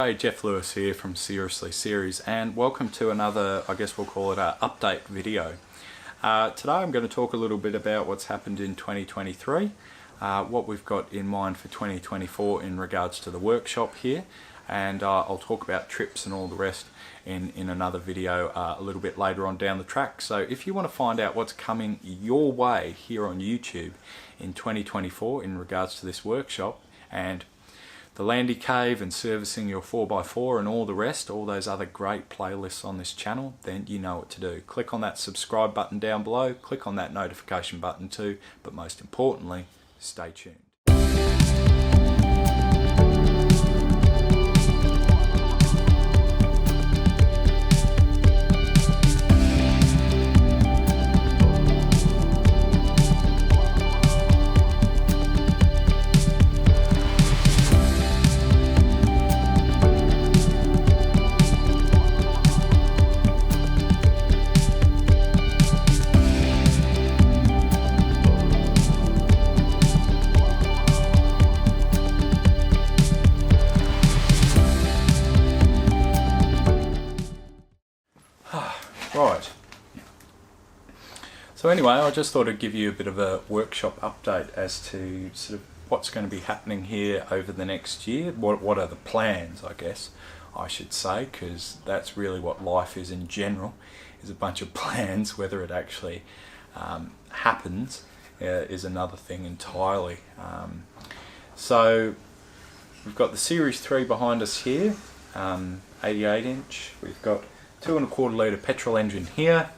Hey, Geoff Lewis here from Seriously Series, and welcome to another, I guess we'll call it an update video. Today I'm going to talk a little bit about what's happened in 2023, what we've got in mind for 2024 in regards to the workshop here, and I'll talk about trips and all the rest in another video a little bit later on down the track. So if you want to find out what's coming your way here on YouTube in 2024 in regards to this workshop and the Landy Cave and servicing your 4x4 and all the rest, all those other great playlists on this channel, then you know what to do. Click on that subscribe button down below, click on that notification button too, but most importantly, stay tuned. Right, so anyway, I just thought I'd give you a bit of a workshop update as to sort of what's going to be happening here over the next year. What are the plans, I guess I should say, because that's really what life is in general, is a bunch of plans. Whether it actually happens is another thing entirely. So we've got the Series 3 behind us here, 88 inch, we've got 2.25 litre petrol engine here,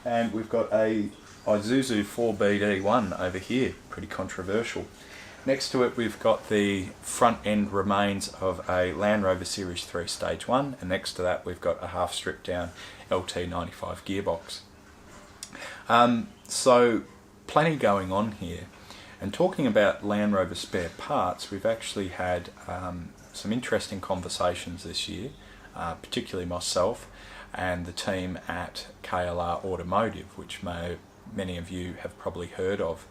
and we've got a Isuzu 4BD1 over here, pretty controversial. Next to it we've got the front end remains of a Land Rover Series 3 Stage 1, and next to that we've got a half stripped down LT95 gearbox. So plenty going on here. And talking about Land Rover spare parts, we've actually had some interesting conversations this year, particularly myself and the team at KLR Automotive, which many of you have probably heard of.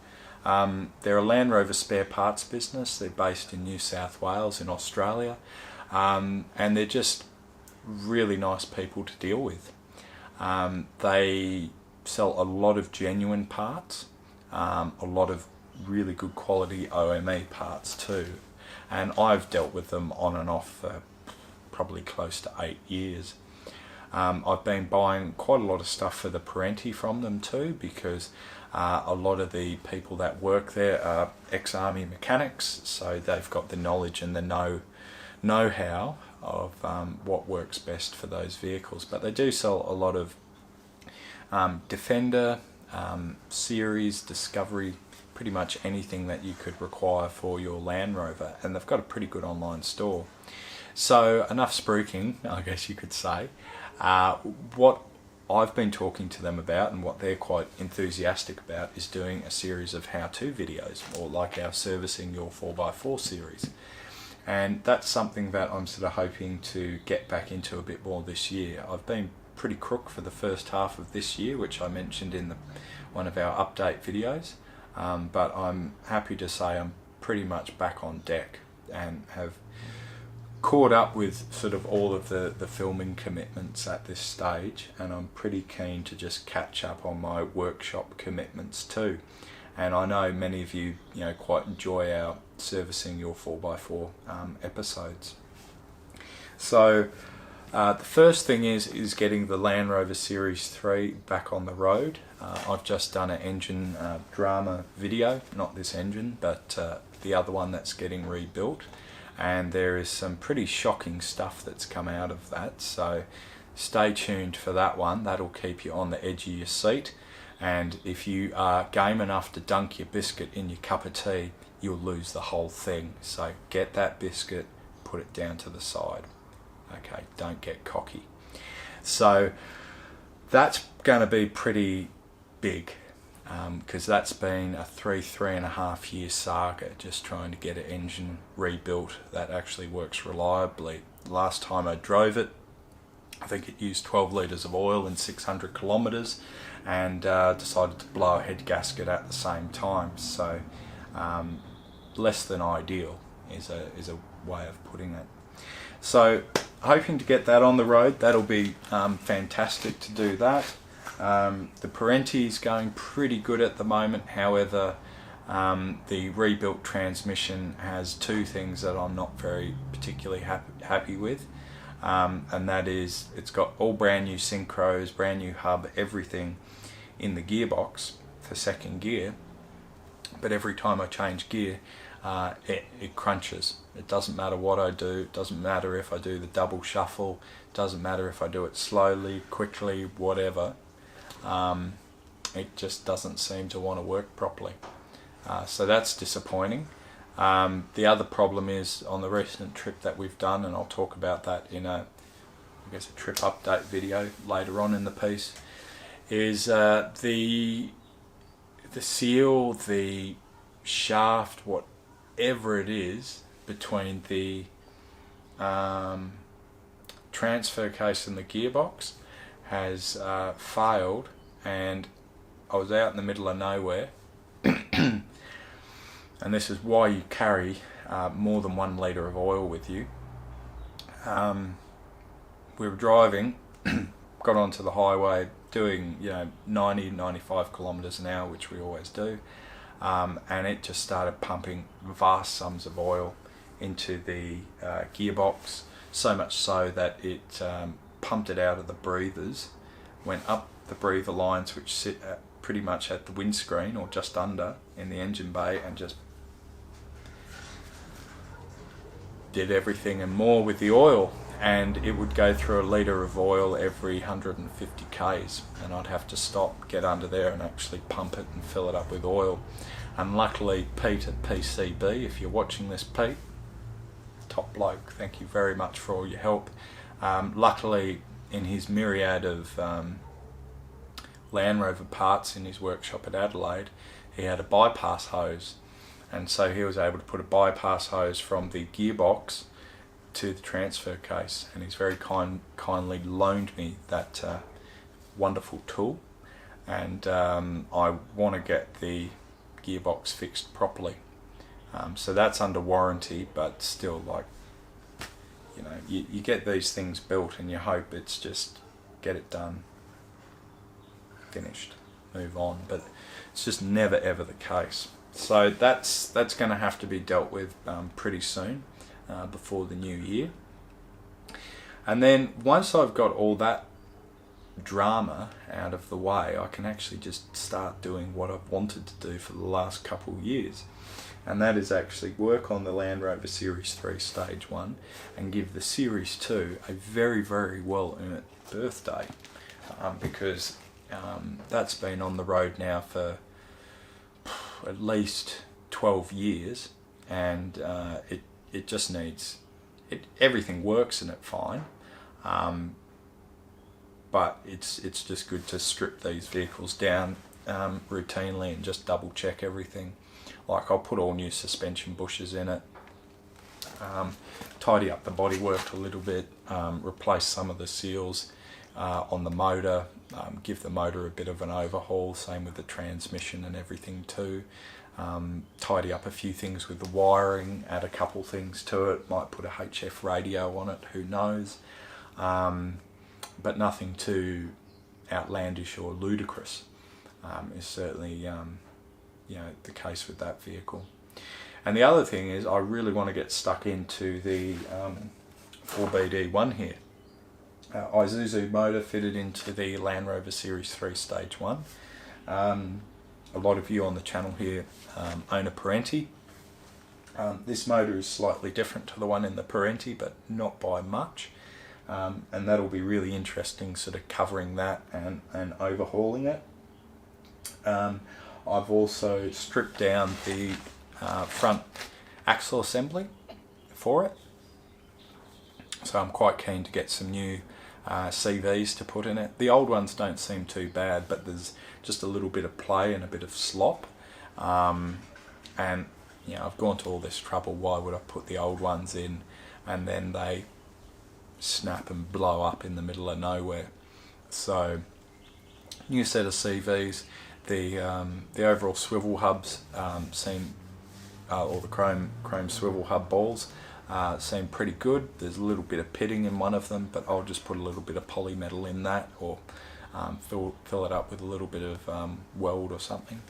They're a Land Rover spare parts business. They're based in New South Wales in Australia, and they're just really nice people to deal with. They sell a lot of genuine parts, a lot of really good quality OME parts too, and I've dealt with them on and off for probably close to 8 years. I've been buying quite a lot of stuff for the Parenti from them too, because a lot of the people that work there are ex-army mechanics, so they've got the knowledge and the know-how of what works best for those vehicles. But they do sell a lot of Defender, Series, Discovery, pretty much anything that you could require for your Land Rover, and they've got a pretty good online store. So enough spruiking, I guess you could say. What I've been talking to them about and what they're quite enthusiastic about is doing a series of how-to videos, or like our servicing your 4x4 series. And that's something that I'm sort of hoping to get back into a bit more this year. I've been pretty crook for the first half of this year, which I mentioned in one of our update videos, but I'm happy to say I'm pretty much back on deck and have caught up with sort of all of the filming commitments at this stage, and I'm pretty keen to just catch up on my workshop commitments too. And I know many of you quite enjoy our servicing your 4x4 episodes. So the first thing is getting the Land Rover Series 3 back on the road. I've just done an engine drama video, not this engine, but the other one that's getting rebuilt. And there is some pretty shocking stuff that's come out of that, so stay tuned for that one. That'll keep you on the edge of your seat, and if you are game enough to dunk your biscuit in your cup of tea, you'll lose the whole thing. So get that biscuit, put it down to the side. Okay, don't get cocky. So that's going to be pretty big, because that's been a 3.5 year saga, just trying to get an engine rebuilt that actually works reliably. Last time I drove it, I think it used 12 litres of oil in 600 kilometres, and decided to blow a head gasket at the same time. So less than ideal is a way of putting it. So hoping to get that on the road. That'll be fantastic to do that. The Parenti is going pretty good at the moment. However, the rebuilt transmission has two things that I'm not very particularly happy with. And that is, it's got all brand new synchros, brand new hub, everything in the gearbox for second gear. But every time I change gear, it crunches. It doesn't matter what I do. It doesn't matter if I do the double shuffle. It doesn't matter if I do it slowly, quickly, whatever. It just doesn't seem to want to work properly. So that's disappointing. The other problem is on the recent trip that we've done, and I'll talk about that in a trip update video later on in the piece, is the seal, the shaft, whatever it is, between the transfer case and the gearbox has failed, and I was out in the middle of nowhere. And this is why you carry more than 1 litre of oil with you. We were driving, got onto the highway doing 90-95 kilometres an hour, which we always do, and it just started pumping vast sums of oil into the gearbox, so much so that it pumped it out of the breathers, went up the breather lines, which sit pretty much at the windscreen or just under in the engine bay, and just did everything and more with the oil. And it would go through a litre of oil every 150 k's, and I'd have to stop, get under there and actually pump it and fill it up with oil. And luckily Pete at PCB, if you're watching this, Pete, top bloke, thank you very much for all your help. Luckily, in his myriad of Land Rover parts in his workshop at Adelaide, he had a bypass hose, and so he was able to put a bypass hose from the gearbox to the transfer case, and he's very kindly loaned me that wonderful tool. And I want to get the gearbox fixed properly, so that's under warranty, but still, like, you get these things built and you hope it's just get it done, finished, move on, but it's just never ever the case. So that's going to have to be dealt with pretty soon, before the new year. And then once I've got all that drama out of the way, I can actually just start doing what I've wanted to do for the last couple of years, and that is actually work on the Land Rover Series 3 Stage 1 and give the Series 2 a very, very well earned birthday, because that's been on the road now for at least 12 years, and it just needs everything works in it fine, but it's just good to strip these vehicles down routinely and just double check everything. Like, I'll put all new suspension bushes in it, tidy up the bodywork a little bit, replace some of the seals on the motor, give the motor a bit of an overhaul, same with the transmission and everything too. Tidy up a few things with the wiring, add a couple things to it, might put a HF radio on it, who knows, but nothing too outlandish or ludicrous is certainly the case with that vehicle. And the other thing is, I really want to get stuck into the 4BD1 here. Isuzu motor fitted into the Land Rover Series 3 Stage 1. A lot of you on the channel here own a Parenti. This motor is slightly different to the one in the Parenti, but not by much. And that'll be really interesting, sort of covering that and overhauling it. I've also stripped down the front axle assembly for it, so I'm quite keen to get some new CVs to put in it. The old ones don't seem too bad, but there's just a little bit of play and a bit of slop, and I've gone to all this trouble. Why would I put the old ones in and then they snap and blow up in the middle of nowhere? So new set of CVs. The overall swivel hubs seem, or the chrome swivel hub balls seem pretty good. There's a little bit of pitting in one of them, but I'll just put a little bit of polymetal in that, or fill it up with a little bit of weld or something.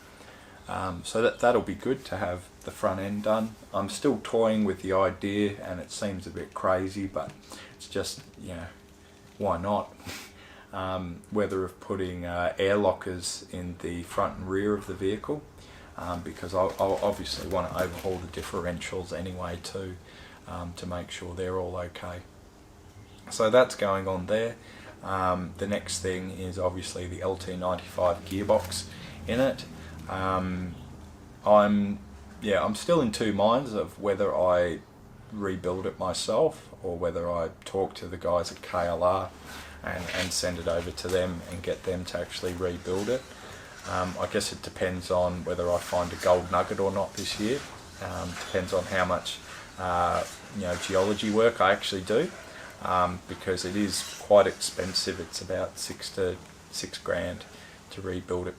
So that'll be good to have the front end done. I'm still toying with the idea, and it seems a bit crazy, but it's just, you know, why not? Whether of putting air lockers in the front and rear of the vehicle, because I'll obviously want to overhaul the differentials anyway too, to make sure they're all okay. So that's going on there. The next thing is obviously the LT95 gearbox in it. I'm still in two minds of whether I rebuild it myself or whether I talk to the guys at KLR and send it over to them and get them to actually rebuild it. I guess it depends on whether I find a gold nugget or not this year. Depends on how much geology work I actually do, because it is quite expensive. It's about six grand to rebuild it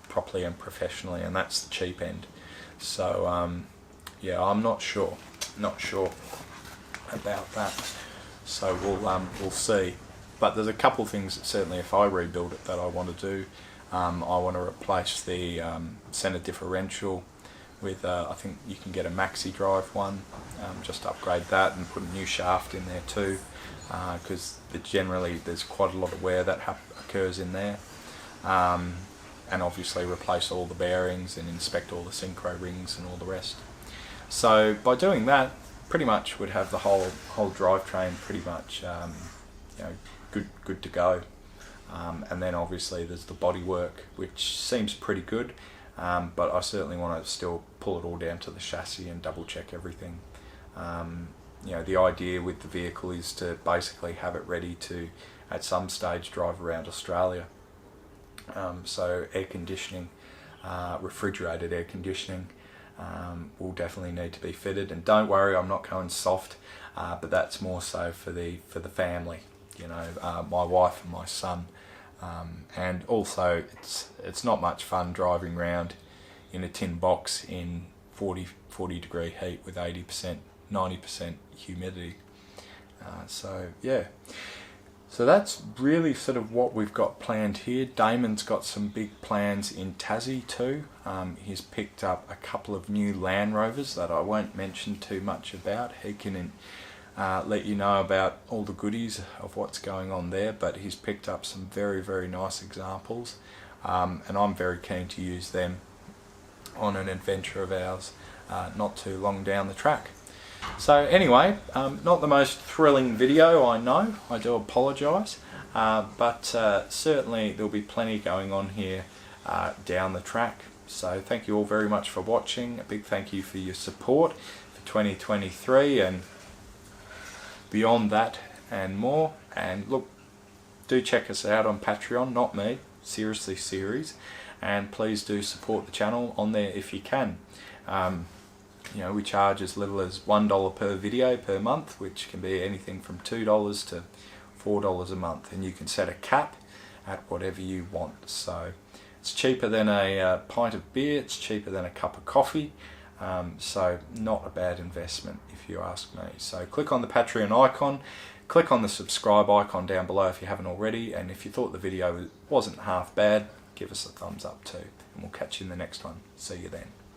properly and professionally, and that's the cheap end. So I'm not sure about that. So we'll see. But there's a couple of things that certainly, if I rebuild it, that I want to do. I want to replace the centre differential with I think you can get a maxi drive one, just upgrade that and put a new shaft in there too, because generally there's quite a lot of wear that occurs in there, and obviously replace all the bearings and inspect all the synchro rings and all the rest. So by doing that, pretty much would have the whole drivetrain pretty much good to go. And then obviously there's the body work, which seems pretty good, but I certainly want to still pull it all down to the chassis and double check everything. The idea with the vehicle is to basically have it ready to at some stage drive around Australia. So air conditioning, refrigerated air conditioning, will definitely need to be fitted. And don't worry, I'm not going soft, but that's more so for the family. My wife and my son, and also it's not much fun driving around in a tin box in 40 degree heat with 80%, 90% humidity. So that's really sort of what we've got planned here. Damon's got some big plans in Tassie too. He's picked up a couple of new Land Rovers that I won't mention too much about. He can let you know about all the goodies of what's going on there, but he's picked up some very, very nice examples, and I'm very keen to use them on an adventure of ours not too long down the track. So anyway, not the most thrilling video, I know, I do apologise, but certainly there'll be plenty going on here down the track. So thank you all very much for watching. A big thank you for your support for 2023 and beyond that and more. And look, do check us out on Patreon, not me, seriously series, and please do support the channel on there if you can. We charge as little as $1 per video per month, which can be anything from $2 to $4 a month, and you can set a cap at whatever you want. So it's cheaper than a pint of beer, it's cheaper than a cup of coffee, so not a bad investment if you ask me. So click on the Patreon icon, click on the subscribe icon down below if you haven't already, and if you thought the video wasn't half bad, give us a thumbs up too, and we'll catch you in the next one. See you then.